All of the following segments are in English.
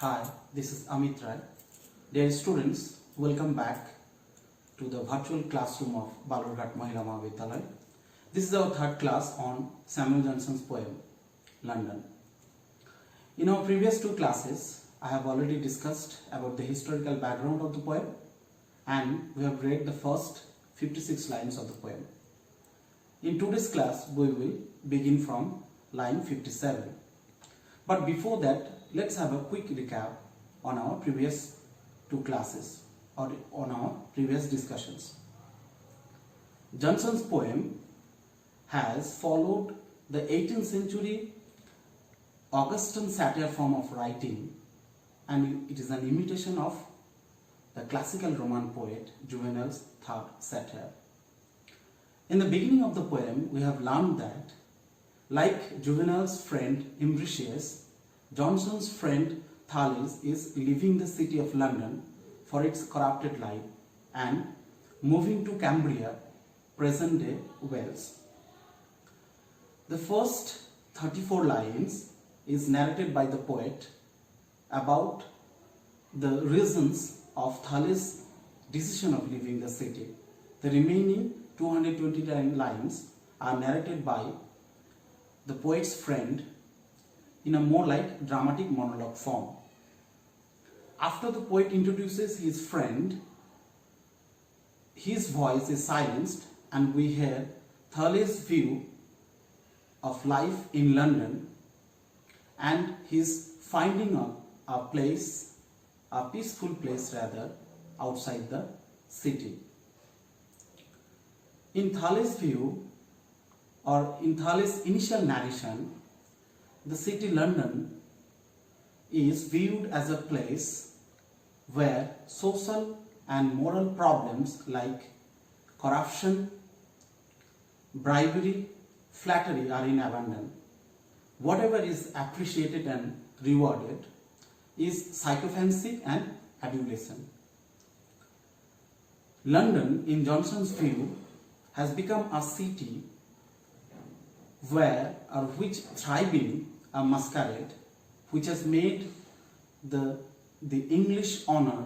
Hi, this is Amit. Dear students, welcome back to the virtual classroom of Balurghat Mahila Mahavidyalaya. This is our third class on Samuel Johnson's poem, London. In our previous two classes, I have already discussed about the historical background of the poem and we have read the first 56 lines of the poem. In today's class, we will begin from line 57. But before that, let's have a quick recap on our previous two classes or on our previous discussions. Johnson's poem has followed the 18th century Augustan satire form of writing, and it is an imitation of the classical Roman poet Juvenal's third satire. In the beginning of the poem, we have learned that, like Juvenal's friend Imbricius, Johnson's friend Thales is leaving the city of London for its corrupted life and moving to Cambria, present-day Wales. The first 34 lines is narrated by the poet about the reasons of Thales' decision of leaving the city. The remaining 229 lines are narrated by the poet's friend in a more like dramatic monologue form. After the poet introduces his friend, his voice is silenced and we hear Thales' view of life in London and his finding a place, a peaceful place rather, outside the city. In Thales' view, or in Thales' initial narration, the city London is viewed as a place where social and moral problems like corruption, bribery, flattery are in abundance. Whatever is appreciated and rewarded is sycophancy and adulation. London, in Johnson's view, has become a city where or which thriving a masquerade which has made the English honor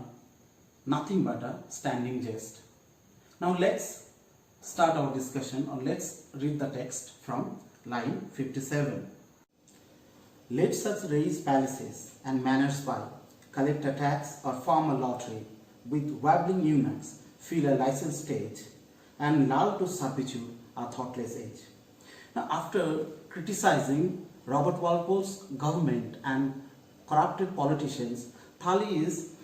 nothing but a standing jest. Now let's start our discussion, or let's read the text from line 57. Let such raise palaces and manors by, collect a tax or form a lottery, with wabbling eunuchs fill a licensed stage, and lull to servitude a thoughtless age. Now, after criticizing Robert Walpole's government and corrupted politicians, Thales is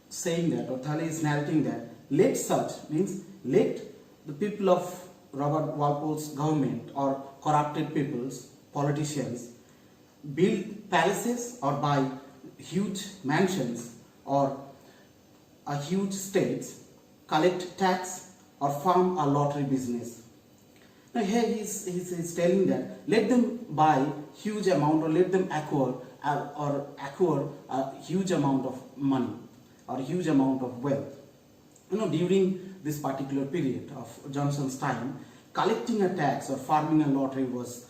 saying that, or Thales is narrating that, let such means let the people of Robert Walpole's government or corrupted peoples, politicians, build palaces or buy huge mansions or a huge states, collect tax or farm a lottery business. Now here he is telling that let them buy huge amount or let them acquire a huge amount of money or huge amount of wealth. During this particular period of Johnson's time, collecting a tax or farming a lottery was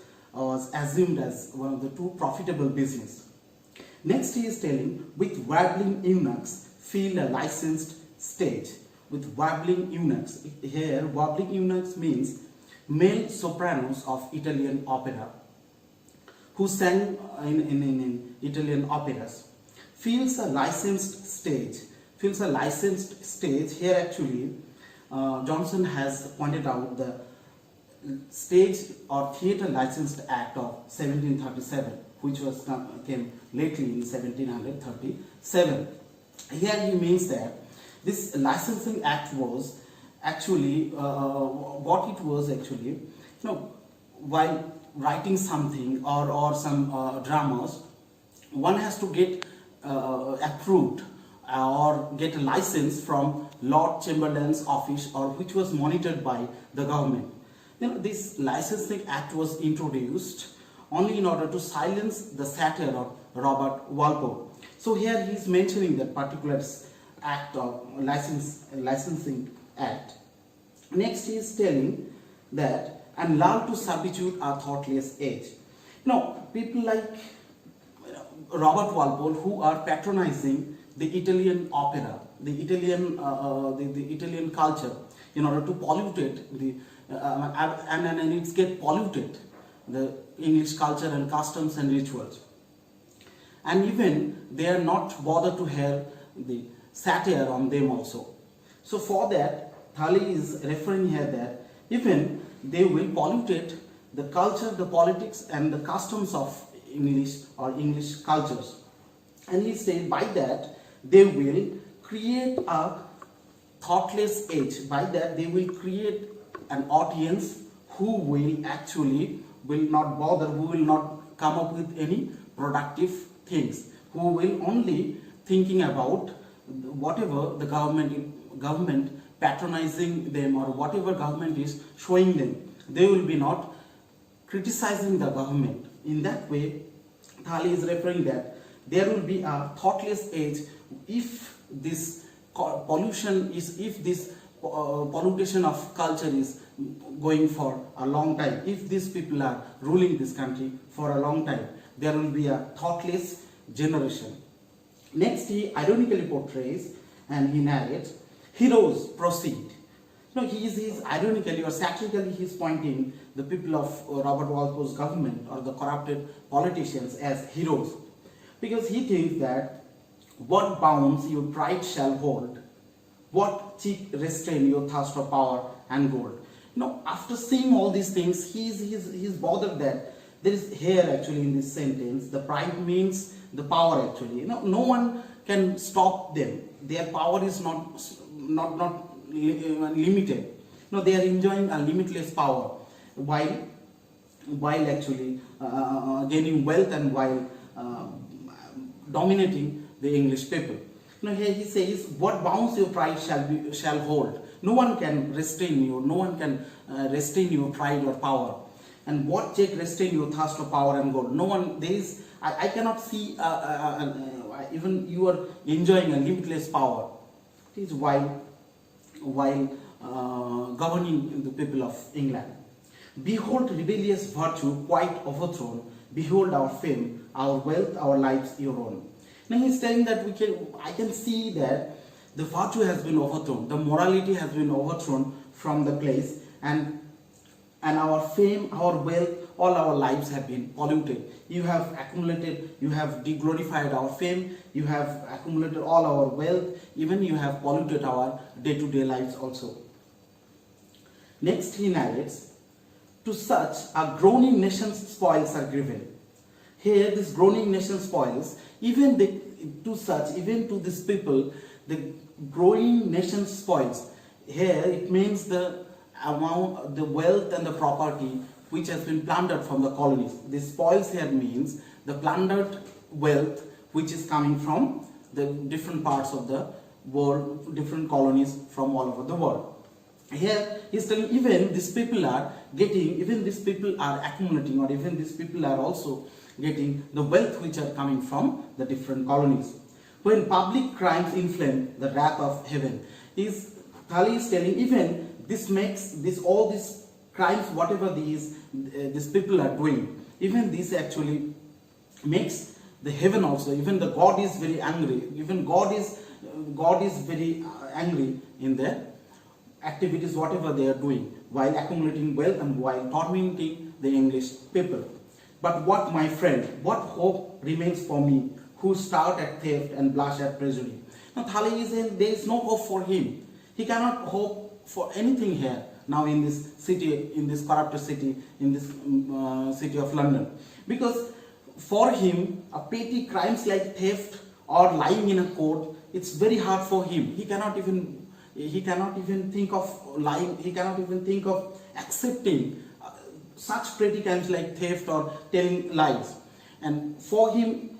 assumed as one of the two profitable business. Next he is telling, with wabbling eunuchs fill a licensed stage. With wabbling eunuchs, here wabbling eunuchs means male sopranos of Italian opera who sang in Italian operas. Fills a licensed stage. Here actually Johnson has pointed out the Stage or Theatre Licensed Act of 1737, which came lately in 1737. Here he means that this licensing act was actually what it was actually, while writing something or some dramas, one has to get approved or get a license from Lord Chamberlain's office, or which was monitored by the government. This licensing act was introduced only in order to silence the satire of Robert Walpole. So here he is mentioning that particular act of licensing act. Next he is telling that, and lull to servitude a thoughtless age. People like Robert Walpole, who are patronizing the Italian opera, the Italian culture, in order to pollute it, and it's get polluted, the English culture and customs and rituals. And even they are not bothered to hear the satire on them also. So for that, Thali is referring here that even they will pollute the culture, the politics and the customs of English or English cultures. And he said by that they will create a thoughtless age. By that they will create an audience who will actually will not bother, who will not come up with any productive things, who will only thinking about whatever the government patronizing them or whatever government is showing them. They will be not criticizing the government. In that way, Thali is referring that there will be a thoughtless age if this pollution is, if this pollution of culture is going for a long time, if these people are ruling this country for a long time, there will be a thoughtless generation. Next, he ironically portrays and he narrates, heroes proceed. He is ironically or satirically he is pointing the people of Robert Walpole's government or the corrupted politicians as heroes, because he thinks that what bounds your pride shall hold, what cheek restrain your thirst for power and gold. After seeing all these things, he's bothered that there is here actually in this sentence, the pride means the power actually. No one can stop them. Their power is not limited. They are enjoying a limitless power while actually gaining wealth and while dominating the English people. Here he says, what bounds your pride shall hold. No one can restrain you. No one can restrain your pride or power. And what check restrain your thirst for power and gold. No one. There is. I cannot see even you are enjoying a limitless power. It is while governing the people of England. Behold rebellious virtue quite overthrown. Behold our fame, our wealth, our lives your own. Now he's telling that I can see that the virtue has been overthrown, the morality has been overthrown from the place, and our fame, our wealth, all our lives have been polluted. You have accumulated, you have deglorified our fame, you have accumulated all our wealth, even you have polluted our day-to-day lives also. Next he narrates, to such a groaning nation's spoils are given. Here this groaning nation spoils, even to these people, the growing nation spoils. Here it means the amount, the wealth and the property which has been plundered from the colonies. The spoils here means the plundered wealth which is coming from the different parts of the world, different colonies from all over the world. Here he is telling even these people are getting, even these people are accumulating, or even these people are also getting the wealth which are coming from the different colonies. When public crimes inflame the wrath of heaven, Thali is telling even this makes all these crimes, whatever these people are doing, even this actually makes the heaven also, even the God is very angry, even God is very angry in their activities, whatever they are doing, while accumulating wealth and while tormenting the English people. But what, my friend, what hope remains for me, who start at theft and blush at treasury? Now Thali is saying there is no hope for him. He cannot hope for anything here now in this city, in this corrupted city, in this city of London, because for him a petty crimes like theft or lying in a court, it's very hard for him. He cannot even think of lying. He cannot even think of accepting such petty crimes like theft or telling lies. And for him,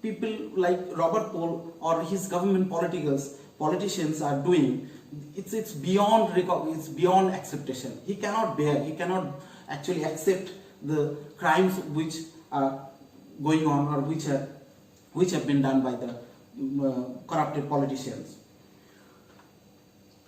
people like Robert Pole or his government politicians are doing, it's beyond acceptation. He cannot bear, he cannot actually accept the crimes which are going on or which have been done by the corrupted politicians.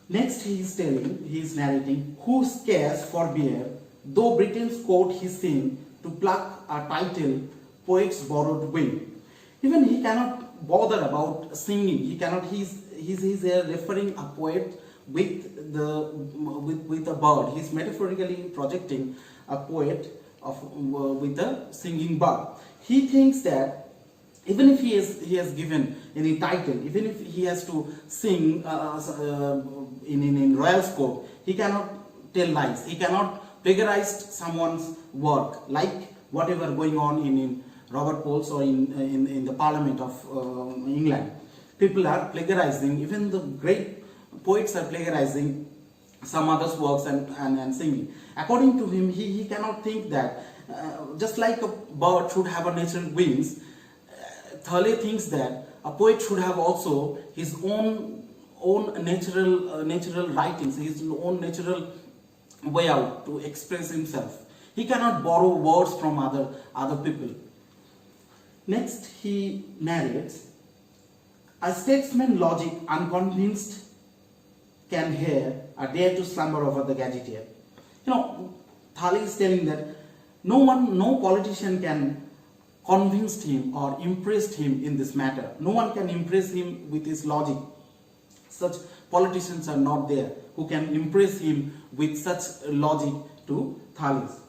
Next he is narrating, who scarce forbear, though Britain's court his sin, to pluck a title, poet's borrowed wing. Even he cannot bother about singing. He cannot. He's referring a poet with with a bird. He's metaphorically projecting a poet with a singing bird. He thinks that even if he has given any title, even if he has to sing in royal's court, he cannot tell lies. He cannot plagiarize someone's work, like whatever going on in Robert Poles or in the Parliament of England. People are plagiarizing. Even the great poets are plagiarizing some others' works and singing. According to him, he cannot think that just like a bird should have a natural wings, Thale thinks that a poet should have also his own natural writings, his own natural way out to express himself. He cannot borrow words from other people. Next, he narrates, a statesman logic unconvinced can hear a dare to slumber over the gazetteer. Thali is telling that no politician can convince him or impress him in this matter. No one can impress him with his logic. Such politicians are not there who can impress him with such logic to Thalis.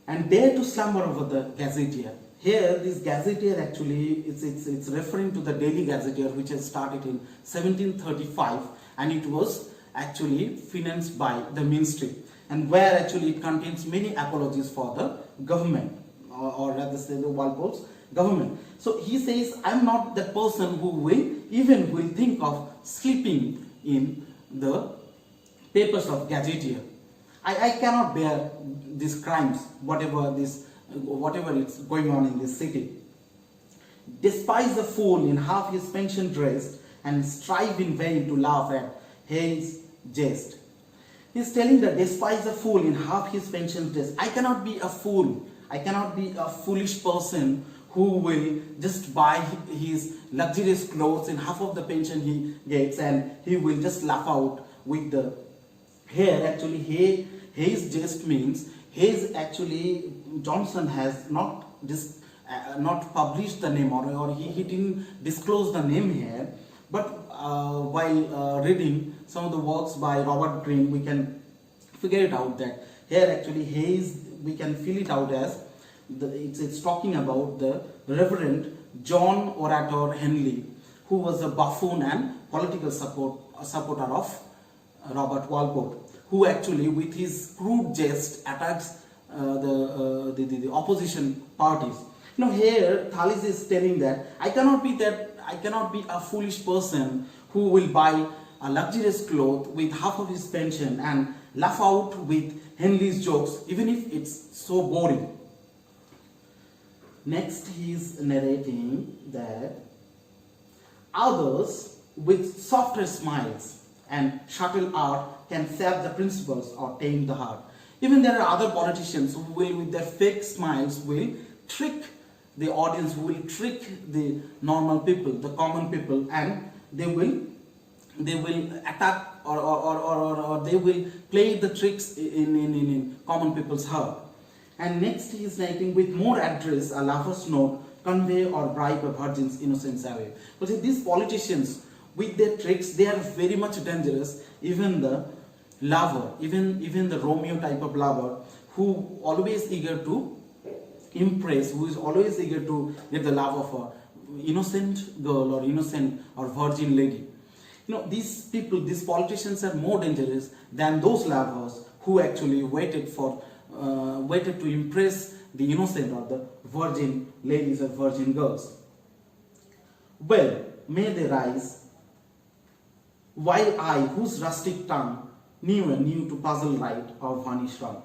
And dare to slumber over the gazetteer. Here, this gazetteer actually, it's referring to the Daily Gazetteer, which has started in 1735, and it was actually financed by the ministry, and where actually it contains many apologies for the government, or rather say the Walpole's government. So he says, I'm not the person who will think of sleeping in the papers of gazetteer. I cannot bear these crimes, whatever it's going on in this city. Despise the fool in half his pension dressed, and strive in vain to laugh at his jest. He's telling that despise the fool in half his pension dressed. I cannot be a fool. I cannot be a foolish person who will just buy his luxurious clothes in half of the pension he gets, and he will just laugh out with the hair. Actually, his jest means actually Johnson has not published the name, or he didn't disclose the name here, but while reading some of the works by Robert Greene, we can figure it out that here actually we can feel it out as it's talking about the Reverend John Orator Henley, who was a buffoon and political supporter of Robert Walpole, who actually with his crude jest attacks the opposition parties. Here Thalis is telling that I cannot be a foolish person who will buy a luxurious cloth with half of his pension and laugh out with Henley's jokes, even if it's so boring. Next, he is narrating that others with softer smiles and subtle art can sap the principles or tame the heart. Even there are other politicians who will, with their fake smiles, will trick the audience, who will trick the normal people, the common people, and they will attack or they will play the tricks in common people's heart. And next he is writing, with more address a lover's note convey or bribe a virgin's innocence away. But see, these politicians with their tricks, they are very much dangerous. Even the lover, even the Romeo type of lover, who always eager to impress, who is always eager to get the love of a innocent girl or innocent or virgin lady. These people, these politicians are more dangerous than those lovers who actually waited to impress the innocent or the virgin ladies or virgin girls. Well, may they rise, while I, whose rustic tongue knew to puzzle right or vanish wrong.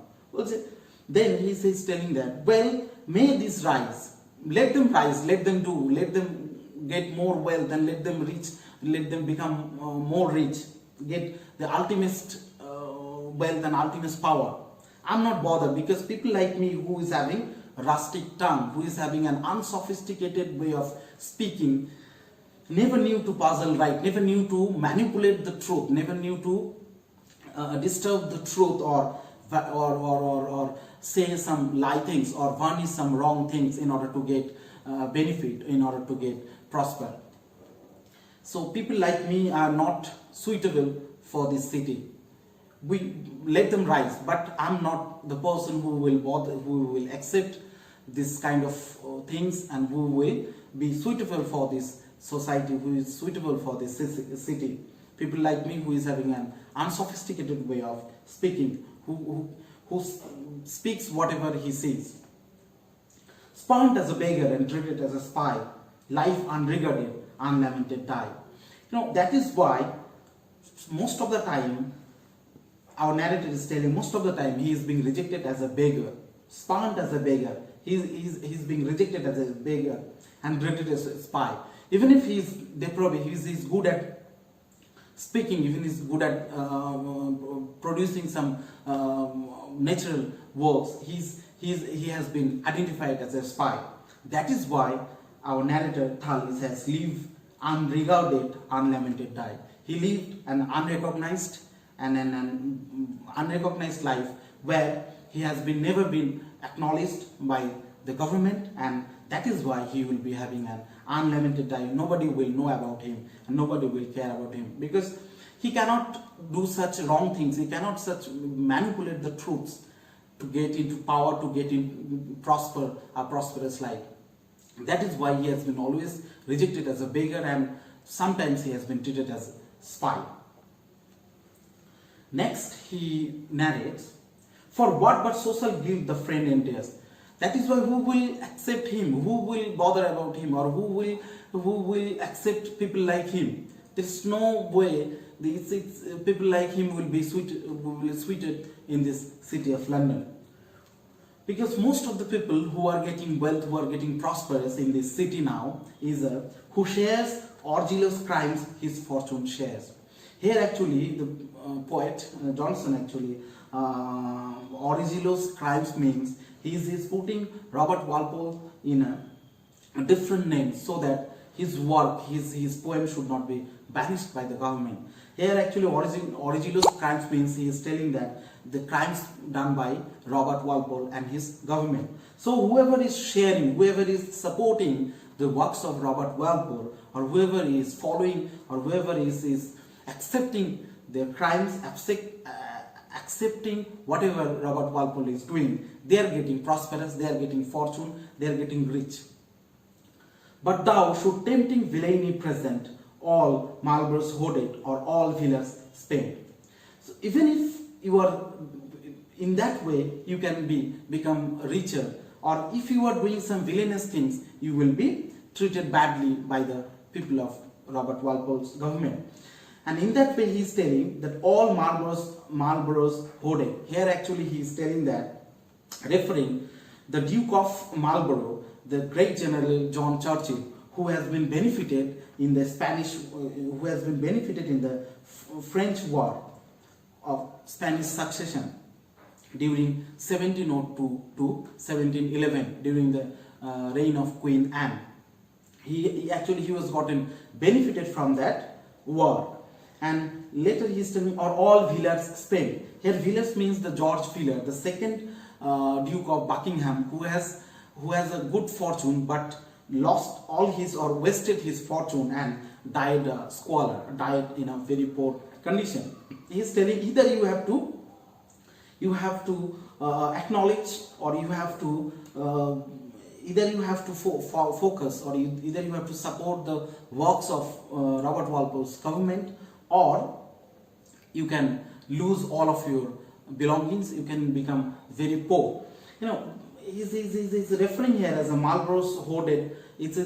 Then he says, telling that, well, may these rise, let them rise, let them do, let them get more wealth, and let them reach, let them become more rich, get the ultimate wealth and ultimate power. I'm not bothered, because people like me who is having a rustic tongue, who is having an unsophisticated way of speaking, never knew to puzzle right, never knew to manipulate the truth, never knew to disturb the truth or say some lie things or varnish some wrong things in order to get benefit, in order to get prosper. So people like me are not suitable for this city. We let them rise, but I'm not the person who will bother, who will accept this kind of things, and who will be suitable for this society, who is suitable for this city. People like me who is having an unsophisticated way of speaking, who speaks whatever he sees. Spurned as a beggar and treated as a spy, life unregarded, unlamented die. That is why most of the time, our narrator is telling, most of the time he is being rejected as a beggar, spurned as a beggar. He's being rejected as a beggar and treated as a spy. Even if he is depraved, he's good at speaking, even he's good at producing some natural works, he has been identified as a spy. That is why our narrator Thalis has lived unregarded, unlamented die. He lived an unrecognized and an unrecognized life where he has been never been acknowledged by the government, and that is why he will be having an unlimited die. Nobody will know about him and nobody will care about him, because he cannot do such wrong things. He cannot such manipulate the truths to get into power, to get in a prosperous life. That is why he has been always rejected as a beggar, and sometimes he has been treated as a spy. Next, he narrates, for what but social guilt the friend endures. That is why who will accept him, who will bother about him, or who will accept people like him? There is no way people like him will be suited in this city of London. Because most of the people who are getting wealth, who are getting prosperous in this city now, is who shares Orgilo's crimes, his fortune shares. Here actually, the poet Johnson actually, Orgilo's crimes means he is putting Robert Walpole in a different name, so that his work, his poem should not be banished by the government. Here actually Orgilo's crimes means he is telling that the crimes done by Robert Walpole and his government. So whoever is sharing, whoever is supporting the works of Robert Walpole, or whoever is following, or whoever is accepting their crimes, accepting whatever Robert Walpole is doing, they are getting prosperous, they are getting fortune, they are getting rich. But thou should tempting villainy present, all Marlboroughs hoarded, or all villas spent. So even if you are in that way, you can become richer, or if you are doing some villainous things, you will be treated badly by the people of Robert Walpole's government. And in that way he is telling that all Marlboroughs hoarded. Here actually he is telling that, referring the Duke of Marlborough, the great General John Churchill, who has been benefited in the French War of Spanish succession during 1702 to 1711, during the reign of Queen Anne. He was gotten benefited from that war. And later he is telling, or all Villars spent. Here Villars means the George Villars, the second Duke of Buckingham, who has a good fortune but lost all his, or wasted his fortune, and died squalor, died in a very poor condition. He is telling, either you have to acknowledge, or you have to either you have to focus, or either you have to support the works of Robert Walpole's government, or you can lose all of your belongings, you can become very poor. He's referring here as a Marlborough's hoarded. It's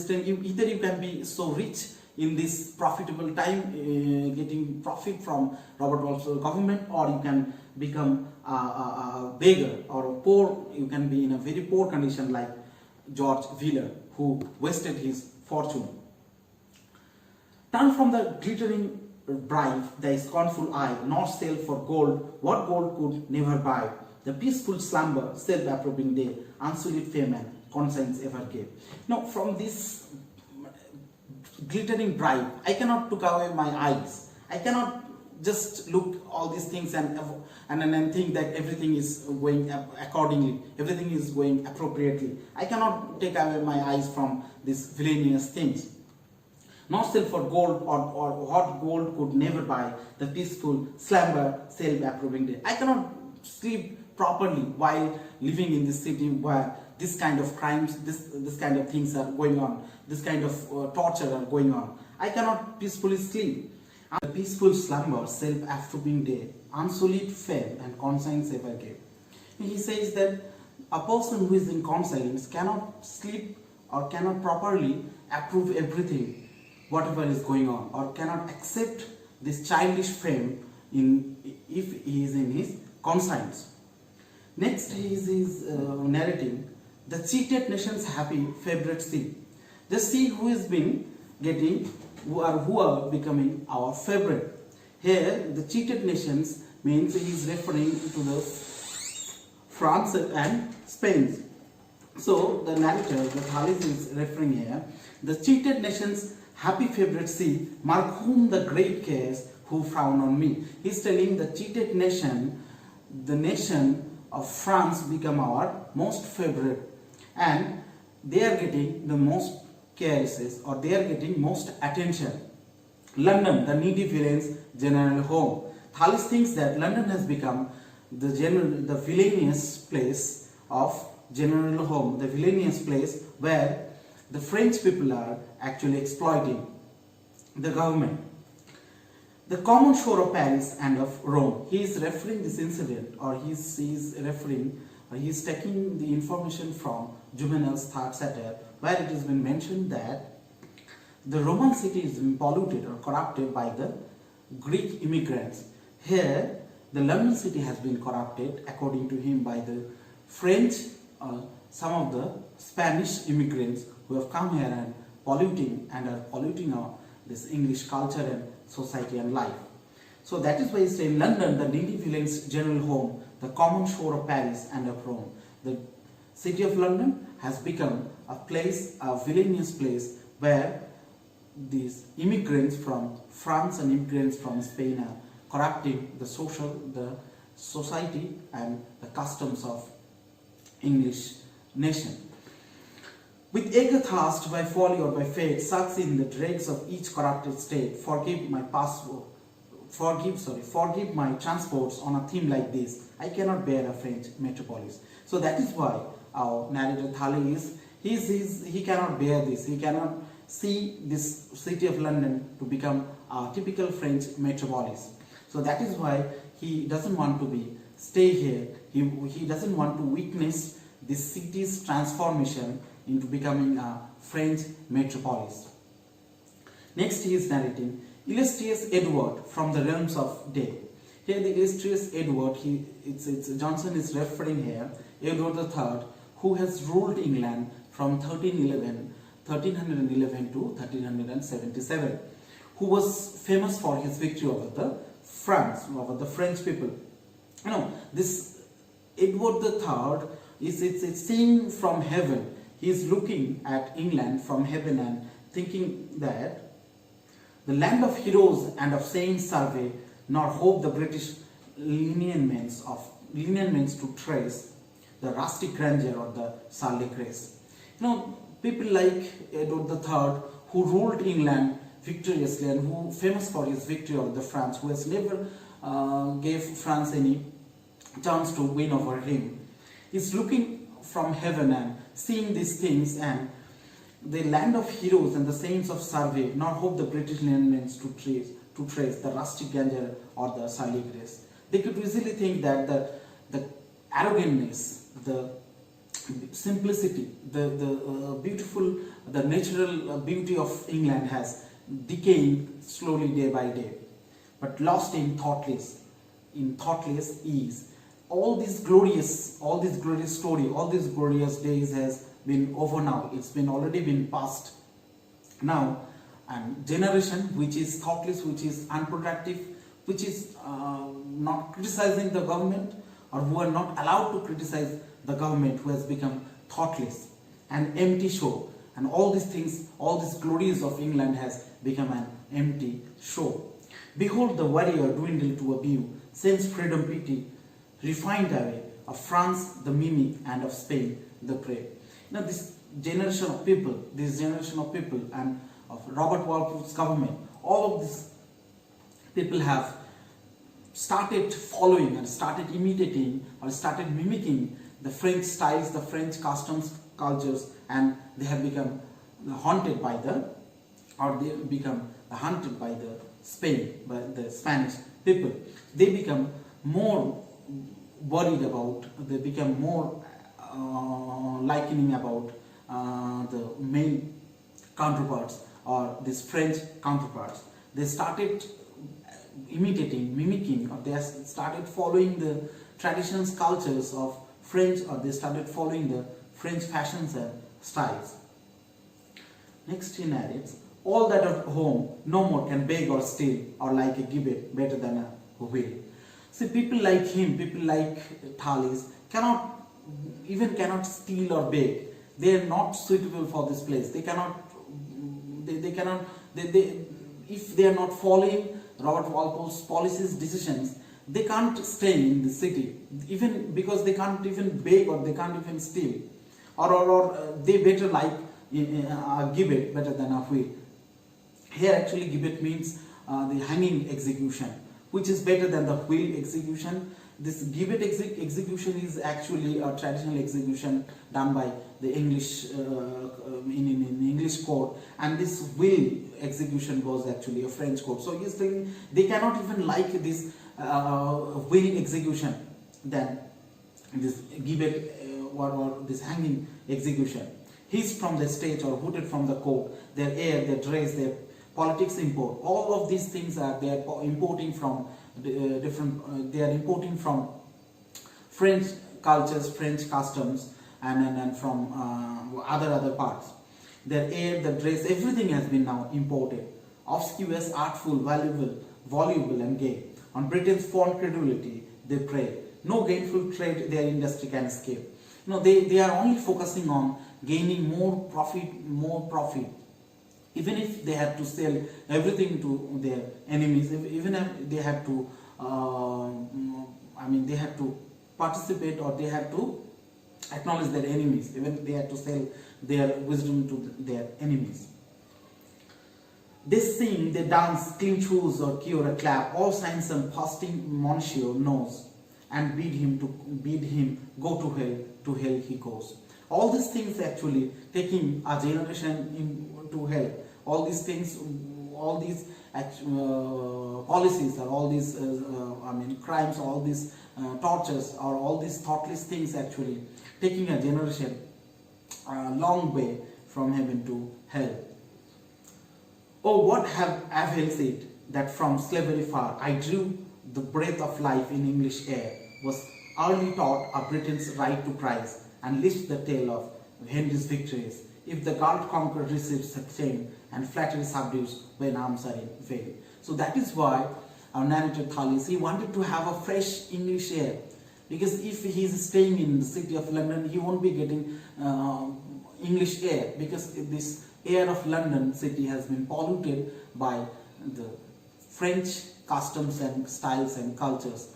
telling you, either you can be so rich in this profitable time, getting profit from Robert Walpole's government, or you can become a beggar or a poor. You can be in a very poor condition like George Villars, who wasted his fortune. Turn from the glittering bribe thy scornful eye, nor sell for gold what gold could never buy. The peaceful slumber, self-approving day, unsullied fame and conscience ever gave. Now, from this glittering bribe, I cannot took away my eyes. I cannot just look all these things and then think that everything is going accordingly, everything is going appropriately. I cannot take away my eyes from these villainous things. Not sell for gold, or what gold could never buy, the peaceful slumber, self-approving day. I cannot sleep properly while living in this city where this kind of crimes, this kind of things are going on, this kind of torture are going on. I cannot peacefully sleep. The peaceful slumber, self-approving day, unsullied fame and conscience ever gave. He says that a person who is in conscience cannot sleep or cannot properly approve everything, whatever is going on, or cannot accept this childish fame if he is in his conscience. Next he is narrating the cheated nation's happy favorite sea. The sea who has been getting, who are becoming our favorite. Here the cheated nations means he is referring to the France and Spain. So the narrator, the Thalys, is referring here, the cheated nations happy favorite sea, mark whom the great cares who frown on me. He is telling the cheated nation, the nation of France become our most favorite, and they are getting the most caresses, or they are getting most attention. London, the needy villain's general home. Thalys thinks that London has become the villainous place of general home, the villainous place where the French people are actually exploiting the government. The common shore of Paris and of Rome. He is referring this incident, or he is taking the information from Juvenal's third satire, where it has been mentioned that the Roman city is being polluted or corrupted by the Greek immigrants. Here, the London city has been corrupted, according to him, by the French, some of the Spanish immigrants who have come here and are polluting this English culture and society and life. So that is why he says, London, the needy villain's general home, the common shore of Paris and of Rome. The city of London has become a place, a villainous place, where these immigrants from France and immigrants from Spain are corrupting the society and the customs of English nation. With eager thirst by folly or by fate, sucks in the dregs of each corrupted state. Forgive my transports on a theme like this. I cannot bear a French metropolis. So that is why our narrator Thalys he cannot bear this. He cannot see this city of London to become a typical French metropolis. So that is why he doesn't want to stay here. He doesn't want to witness this city's transformation into becoming a French metropolis. Next he is narrating illustrious Edward from the realms of day. Here the illustrious Edward, Johnson is referring here, Edward III, who has ruled England from 1311 to 1377, who was famous for his victory over the French people. You know, this Edward III is seen from heaven. He is looking at England from heaven and thinking that the land of heroes and of saints survey, nor hope the British lineaments to trace the rustic grandeur or the Surly grace. You know, people like Edward III, who ruled England victoriously and who famous for his victory over the France, who has never gave France any chance to win over him, is looking from heaven and seeing these things, and the land of heroes and the saints of survey, nor hope the British lineaments to trace the rustic grandeur or the Surly grace. They could easily think that the arrogantness, the simplicity, the natural beauty of England has decaying slowly day by day, but lost in thoughtless ease. All this glorious story, all these glorious days has been over now. It's been already been past now, and generation which is thoughtless, which is unproductive, which is not criticizing the government, or who are not allowed to criticize the government, who has become thoughtless and empty show, and all these things, all these glories of England has become an empty show. Behold the warrior dwindle to a view, since freedom pity, refined away, of France the mimic and of Spain the prey. Now this generation of people, and of Robert Walpole's government, all of these people have started following and started imitating or started mimicking the French styles, the French customs, cultures, and they have become haunted by the Spain, by the Spanish people. They become more worried about, they become more likening about the male counterparts or these French counterparts. They started imitating, mimicking, or they started following the traditions, cultures of French, or they started following the French fashions and styles. Next he narrates, all that at home no more can beg or steal, or like a gibbet better than a whale. See, people like him, people like Thales, cannot steal or beg. They are not suitable for this place. They if they are not following Robert Walpole's policies, decisions, they can't stay in the city, even because they can't even beg or they can't even steal, or they better like a gibbet better than a wheel. Here actually gibbet means the hanging execution, which is better than the wheel execution. This gibbet execution is actually a traditional execution done by the English in English court, and this wheel execution was actually a French court. So he is saying they cannot even like this wheel execution than this gibbet or this hanging execution. Hissed from the stage or hooted from the court, their air, their dress, their politics import. All of these things are they are importing from different. They are importing from French cultures, French customs, and from other parts. Their air, their dress, everything has been now imported. Obscure, artful, valuable, voluble, and gay. On Britain's fond credulity, they prey. No gainful trade their industry can escape. They are only focusing on gaining more profit. Even if they have to sell everything to their enemies, even if they have to, they have to participate, or they have to acknowledge their enemies, even they have to sell their wisdom to their enemies. They sing, they dance, clean shoes or cure a clap, all signs and fasting monsieur knows, and bid him go to hell he goes. All these things actually taking a generation into hell. All these things, all these policies, or all these crimes, all these tortures, or all these thoughtless things actually taking a generation a long way from heaven to hell. Oh, what have avails it that from slavery far I drew the breath of life in English air, was early taught a Britain's right to prize, and lift the tale of Henry's victories, if the God conquered receives shame, and flattery subdues when arms are in vain. So that is why our narrator Thales, he wanted to have a fresh English air, because if he is staying in the city of London, he won't be getting English air, because this air of London city has been polluted by the French customs and styles and cultures.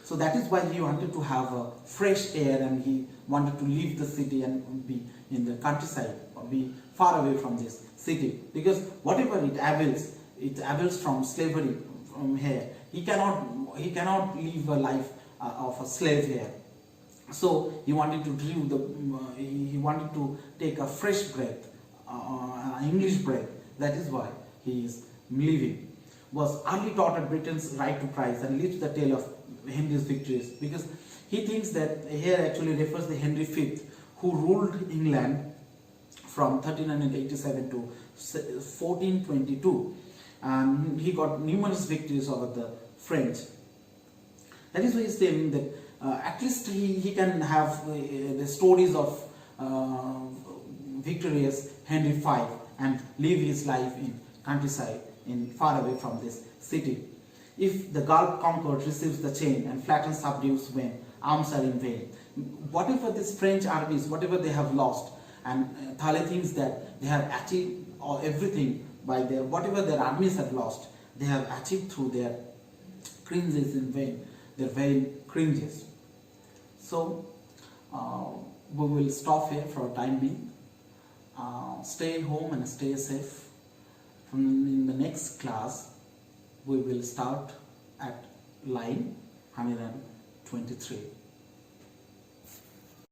So that is why he wanted to have a fresh air, and he wanted to leave the city and be in the countryside, or be far away from this city, because whatever it avails from slavery from here, he cannot live a life of a slave here. So he wanted to take a fresh breath, English breath. That is why he is leaving. Was early taught at Britain's right to prize, and lived the tale of Henry's victories, because he thinks that here actually refers to Henry V, who ruled England from 1387 to 1422, and he got numerous victories over the French. That is why he is saying that at least he can have the stories of victorious Henry V and live his life in countryside, in far away from this city. If the Gulf conquered receives the chain, and flattens subdues when arms are in vain. Whatever these French armies, whatever they have lost, and Thales thinks that they have achieved everything by whatever their armies have lost, they have achieved through their cringes in vain, their vain cringes. So we will stop here for a time being. Stay home and stay safe. In the next class, we will start at line 123.